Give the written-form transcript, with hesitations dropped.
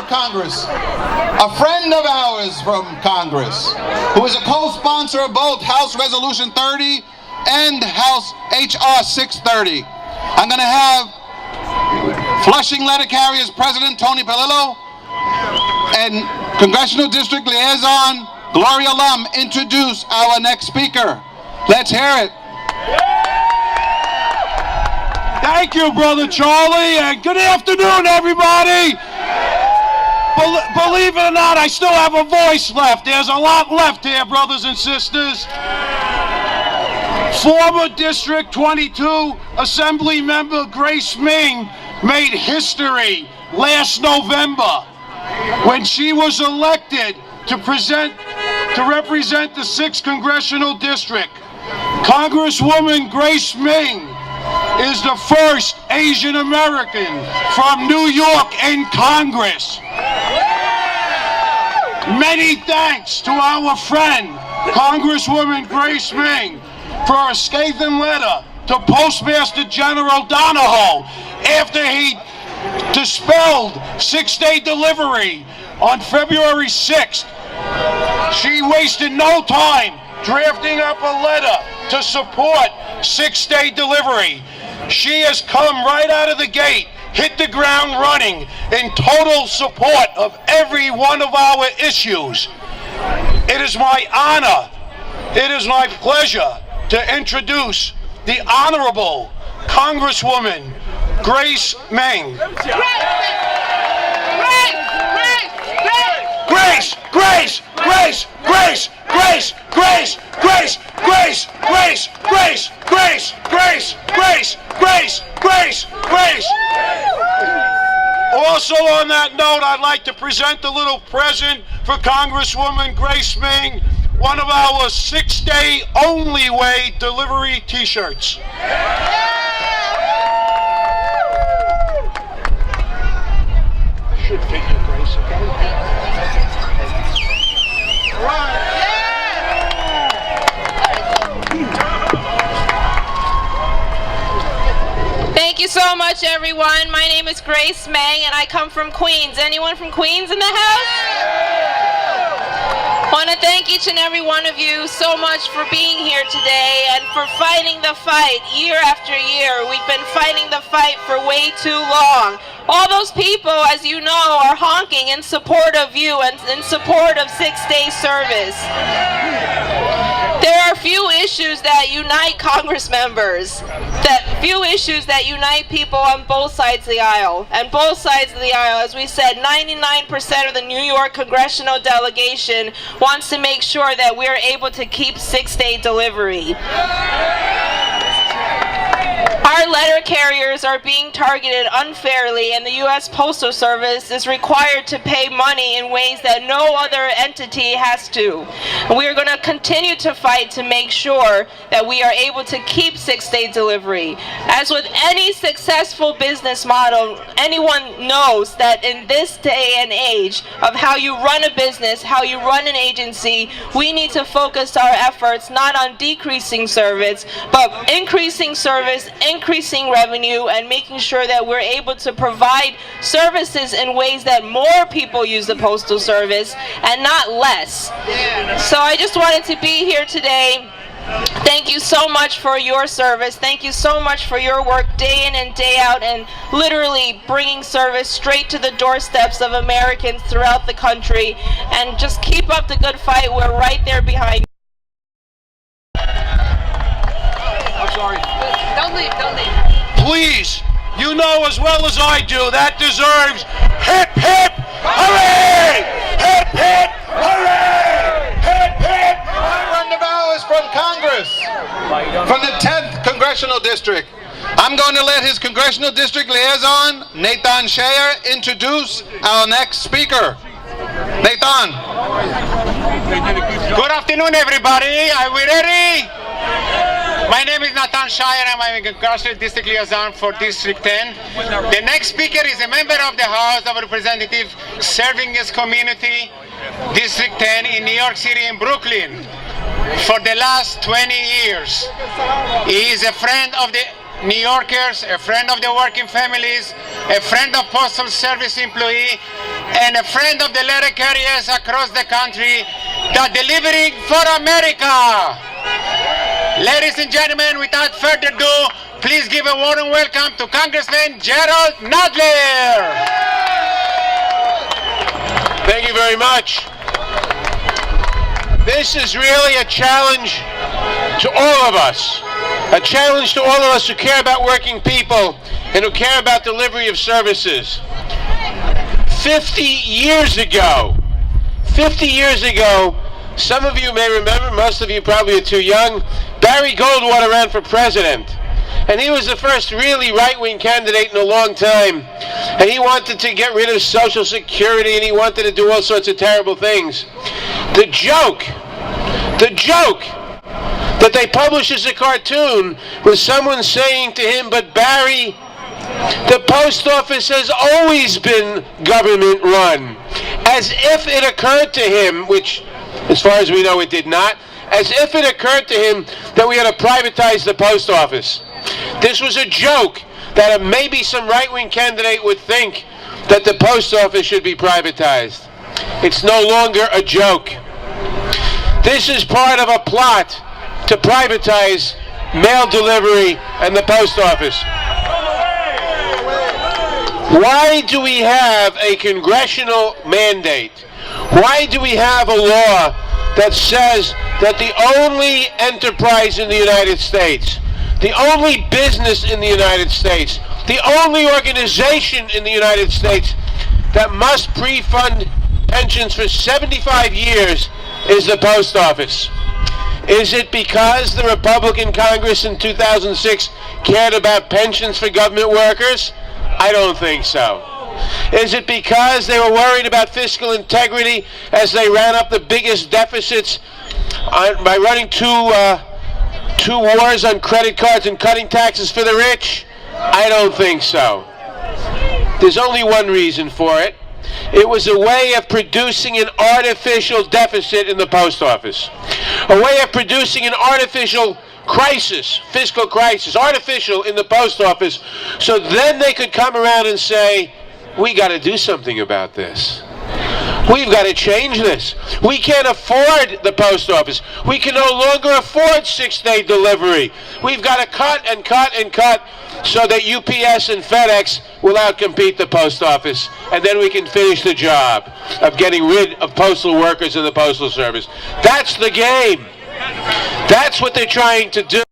of Congress, a friend of ours from Congress, who is a co-sponsor of both House Resolution 30 and House H.R. 630. I'm going to have Flushing Letter Carriers President Tony Palillo and Congressional District Liaison Gloria Lum introduce our next speaker. Let's hear it. Thank you, Brother Charlie, and good afternoon, everybody. Believe it or not, I still have a voice left. There's a lot left here, brothers and sisters. Former District 22 Assembly Member Grace Meng made history last November when she was elected to represent the 6th Congressional District. Congresswoman Grace Meng is the first Asian American from New York in Congress. Many thanks to our friend, Congresswoman Grace Meng, for a scathing letter to Postmaster General Donahoe after he dispelled 6-day delivery on February 6th. She wasted no time drafting up a letter to support 6-day delivery. She has come right out of the gate, hit the ground running in total support of every one of our issues. It is my honor, it is my pleasure to introduce the Honorable Congresswoman Grace Meng. Grace, Grace, Grace, Grace, Grace, Grace, Grace, Grace, Grace, Grace, Grace, Grace, Grace, Grace, Grace, Grace. Also on that note, I'd like to present a little present for Congresswoman Grace Meng, one of our 6-day only way delivery t-shirts. Should fit you, Grace, okay? Thank you so much, everyone. My name is Grace Meng, and I come from Queens. Anyone from Queens in the house? I want to thank each and every one of you so much for being here today and for fighting the fight year after year. We've been fighting the fight for way too long. All those people, as you know, are honking in support of you and in support of 6-day service. There are few issues that unite Congress members, few issues that unite people on both sides of the aisle. And both sides of the aisle, as we said, 99% of the New York Congressional Delegation wants to make sure that we're able to keep 6-day delivery. Our letter carriers are being targeted unfairly, and the U.S. Postal Service is required to pay money in ways that no other entity has to. We are going to continue to fight to make sure that we are able to keep 6-day delivery. As with any successful business model, anyone knows that in this day and age of how you run a business, how you run an agency, we need to focus our efforts not on decreasing service, but increasing service, increasing revenue, and making sure that we're able to provide services in ways that more people use the Postal Service and not less. So I just wanted to be here today. Thank you so much for your service. Thank you so much for your work day in and day out and literally bringing service straight to the doorsteps of Americans throughout the country. And just keep up the good fight. We're right there behind you. I'm sorry. Don't leave, don't leave. Please, you know as well as I do, that deserves hip hip hooray! Hip hip hooray! Hip hip hooray! Friend of ours from Congress, from the 10th Congressional District. I'm going to let his Congressional District Liaison, Nathan Shayer, introduce our next speaker. Nathan. Good afternoon, everybody. Are we ready? My name is Nathan Shire. I'm a Congressional District Liaison for District 10. The next speaker is a member of the House of Representatives serving his community, District 10 in New York City and Brooklyn for the last 20 years. He is a friend of the New Yorkers, a friend of the working families, a friend of Postal Service employee, and a friend of the letter carriers across the country that delivering for America. Ladies and gentlemen, without further ado, please give a warm welcome to Congressman Jerrold Nadler. Thank you very much. This is really a challenge to all of us. A challenge to all of us who care about working people and who care about delivery of services. 50 years ago, some of you may remember, most of you probably are too young, Barry Goldwater ran for president. And he was the first really right-wing candidate in a long time. And he wanted to get rid of Social Security, and he wanted to do all sorts of terrible things. The joke that they published as a cartoon was someone saying to him, "But Barry, the post office has always been government run." As if it occurred to him, which as far as we know it did not, as if it occurred to him that we had to privatize the post office. This was a joke that maybe some right-wing candidate would think that the post office should be privatized. It's no longer a joke. This is part of a plot to privatize mail delivery and the post office. Why do we have a congressional mandate? Why do we have a law that says that the only enterprise in the United States, the only business in the United States, the only organization in the United States that must pre-fund pensions for 75 years is the post office? Is it because the Republican Congress in 2006 cared about pensions for government workers? I don't think so. Is it because they were worried about fiscal integrity as they ran up the biggest deficits by running two wars on credit cards and cutting taxes for the rich? I don't think so. There's only one reason for it. It was a way of producing an artificial deficit in the post office. A way of producing an artificial crisis, fiscal crisis, artificial in the post office, so then they could come around and say, we got to do something about this. We've got to change this. We can't afford the post office. We can no longer afford 6-day delivery. We've got to cut and cut and cut so that UPS and FedEx will outcompete the post office. And then we can finish the job of getting rid of postal workers in the Postal Service. That's the game. That's what they're trying to do.